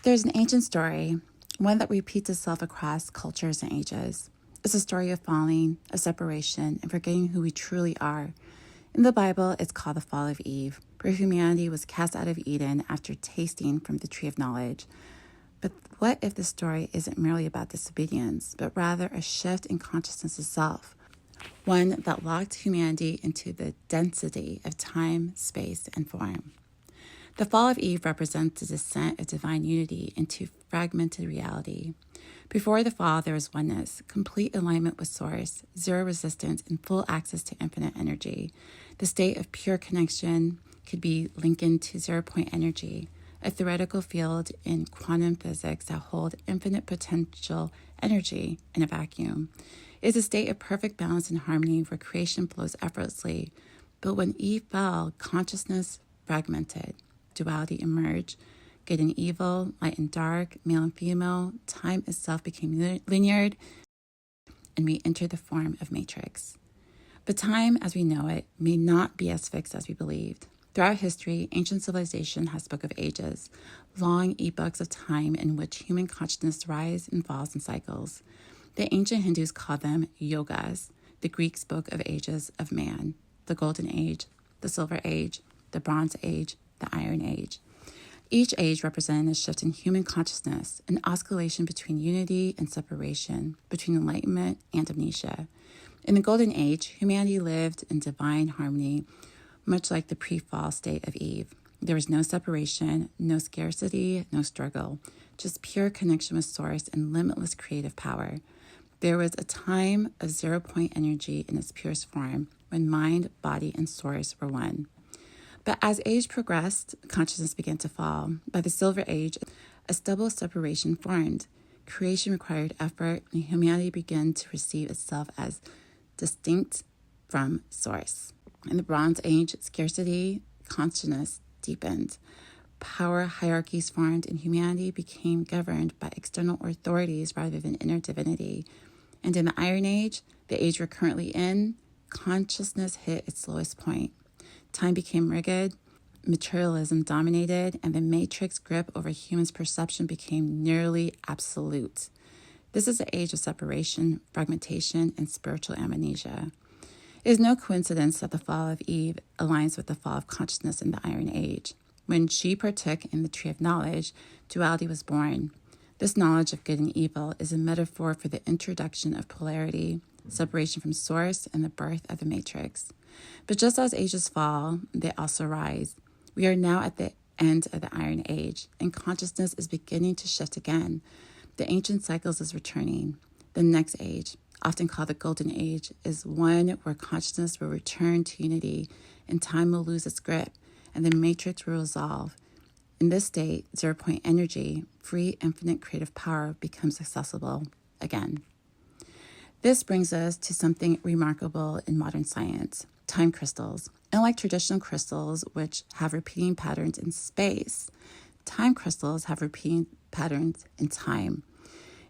There's an ancient story, one that repeats itself across cultures and ages. It's a story of falling, of separation, and forgetting who we truly are. In the Bible, it's called the fall of Eve, where humanity was cast out of Eden after tasting from the tree of knowledge. But what if the story isn't merely about disobedience, but rather a shift in consciousness itself, one that locked humanity into the density of time, space, and form? The fall of Eve represents the descent of divine unity into fragmented reality. Before the fall, there was oneness, complete alignment with Source, zero resistance, and full access to infinite energy. The state of pure connection could be likened to zero-point energy, a theoretical field in quantum physics that holds infinite potential energy in a vacuum. It is a state of perfect balance and harmony where creation flows effortlessly. But when Eve fell, consciousness fragmented. Duality emerged, good and evil, light and dark, male and female. Time itself became linear, and we entered the form of matrix. But time, as we know it, may not be as fixed as we believed. Throughout history, ancient civilization has spoken of ages, long epochs of time in which human consciousness rises and falls in cycles. The ancient Hindus called them yogas. The Greeks spoke of ages of man, the Golden Age, the Silver Age, the Bronze Age, the Iron Age. Each age represented a shift in human consciousness, an oscillation between unity and separation, between enlightenment and amnesia. In the Golden Age, humanity lived in divine harmony, much like the pre-fall state of Eve. There was no separation, no scarcity, no struggle, just pure connection with Source and limitless creative power. There was a time of zero-point energy in its purest form, when mind, body, and Source were one. But as age progressed, consciousness began to fall. By the Silver Age, a stubble separation formed. Creation required effort, and humanity began to perceive itself as distinct from Source. In the Bronze Age, scarcity consciousness deepened. Power hierarchies formed, and humanity became governed by external authorities rather than inner divinity. And in the Iron Age, the age we're currently in, consciousness hit its lowest point. Time became rigid, materialism dominated, and the matrix grip over humans' perception became nearly absolute. This is the age of separation, fragmentation, and spiritual amnesia. It is no coincidence that the fall of Eve aligns with the fall of consciousness in the Iron Age. When she partook in the tree of knowledge, duality was born. This knowledge of good and evil is a metaphor for the introduction of polarity, separation from Source, and the birth of the matrix. But just as ages fall, they also rise. We are now at the end of the Iron Age, and consciousness is beginning to shift again. The ancient cycles is returning. The next age, often called the Golden Age, is one where consciousness will return to unity, and time will lose its grip, and the matrix will resolve. In this state, zero-point energy, free infinite creative power becomes accessible again. This brings us to something remarkable in modern science. Time crystals. Unlike traditional crystals, which have repeating patterns in space, time crystals have repeating patterns in time.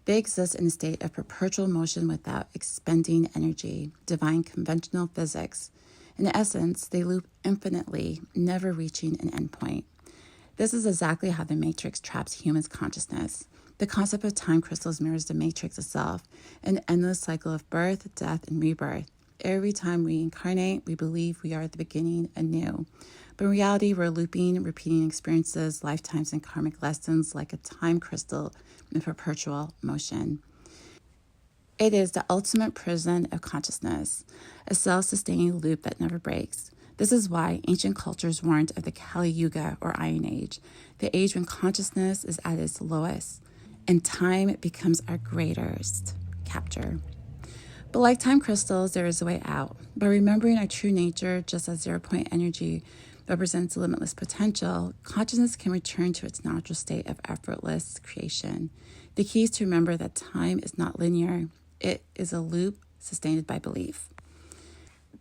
They exist in a state of perpetual motion without expending energy, divine conventional physics. In essence, they loop infinitely, never reaching an endpoint. This is exactly how the matrix traps humans' consciousness. The concept of time crystals mirrors the matrix itself, an endless cycle of birth, death, and rebirth. Every time we incarnate, we believe we are at the beginning anew. But in reality, we're looping, repeating experiences, lifetimes, and karmic lessons like a time crystal in perpetual motion. It is the ultimate prison of consciousness, a self-sustaining loop that never breaks. This is why ancient cultures warned of the Kali Yuga or Iron Age, the age when consciousness is at its lowest, and time becomes our greatest capture. But like time crystals, there is a way out. By remembering our true nature, just as zero-point energy represents limitless potential, consciousness can return to its natural state of effortless creation. The key is to remember that time is not linear. It is a loop sustained by belief.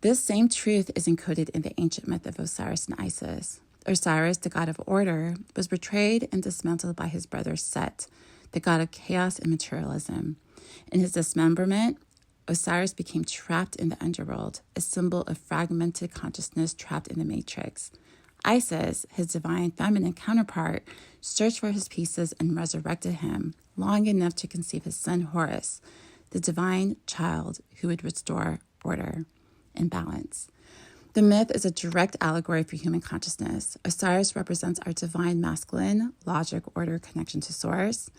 This same truth is encoded in the ancient myth of Osiris and Isis. Osiris, the god of order, was betrayed and dismantled by his brother Set, the god of chaos and materialism. In his dismemberment, Osiris became trapped in the underworld, a symbol of fragmented consciousness trapped in the matrix. Isis, his divine feminine counterpart, searched for his pieces and resurrected him long enough to conceive his son Horus, the divine child who would restore order and balance. The myth is a direct allegory for human consciousness. Osiris represents our divine masculine, logic, order, connection to source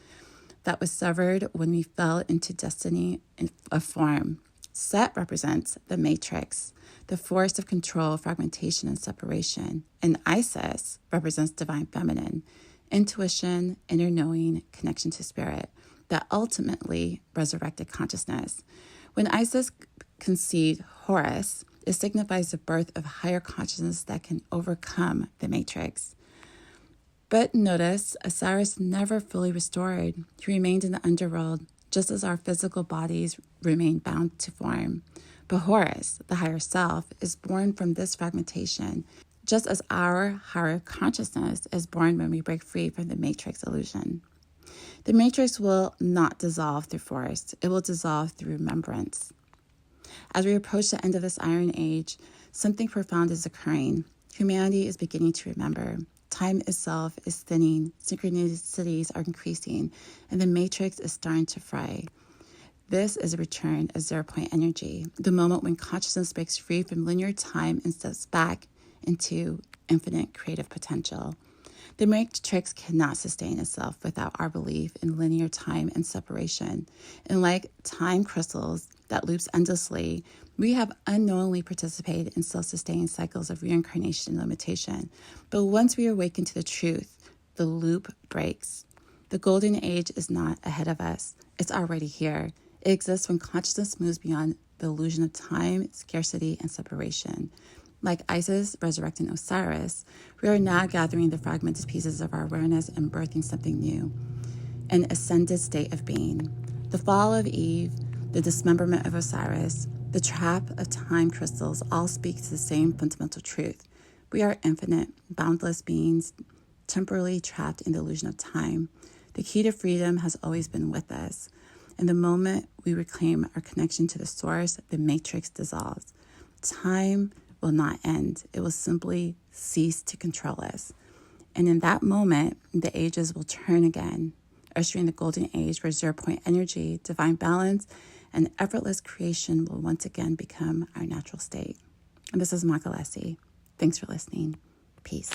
that was severed when we fell into destiny of form. Set represents the matrix, the force of control, fragmentation, and separation. And Isis represents divine feminine, intuition, inner knowing, connection to spirit, that ultimately resurrected consciousness. When Isis conceived Horus, it signifies the birth of higher consciousness that can overcome the matrix. But notice, Osiris never fully restored. He remained in the underworld, just as our physical bodies remain bound to form. But Horus, the higher self, is born from this fragmentation, just as our higher consciousness is born when we break free from the matrix illusion. The matrix will not dissolve through force. It will dissolve through remembrance. As we approach the end of this Iron Age, something profound is occurring. Humanity is beginning to remember. Time itself is thinning, synchronicities are increasing, and the matrix is starting to fray. This is a return of zero-point energy, the moment when consciousness breaks free from linear time and steps back into infinite creative potential. The matrix cannot sustain itself without our belief in linear time and separation. And like time crystals that loops endlessly, we have unknowingly participated in self-sustaining cycles of reincarnation and limitation. But once we awaken to the truth, the loop breaks. The golden age is not ahead of us. It's already here. It exists when consciousness moves beyond the illusion of time, scarcity, and separation. Like Isis resurrecting Osiris, we are now gathering the fragmented pieces of our awareness and birthing something new, an ascended state of being. The fall of Eve, the dismemberment of Osiris, the trap of time crystals all speak to the same fundamental truth. We are infinite, boundless beings, temporarily trapped in the illusion of time. The key to freedom has always been with us. And the moment we reclaim our connection to the source, the matrix dissolves. Time will not end. It will simply cease to control us. And in that moment, the ages will turn again, ushering the golden age where zero-point energy, divine balance, and effortless creation will once again become our natural state. And this is Makalesi. Thanks for listening. Peace.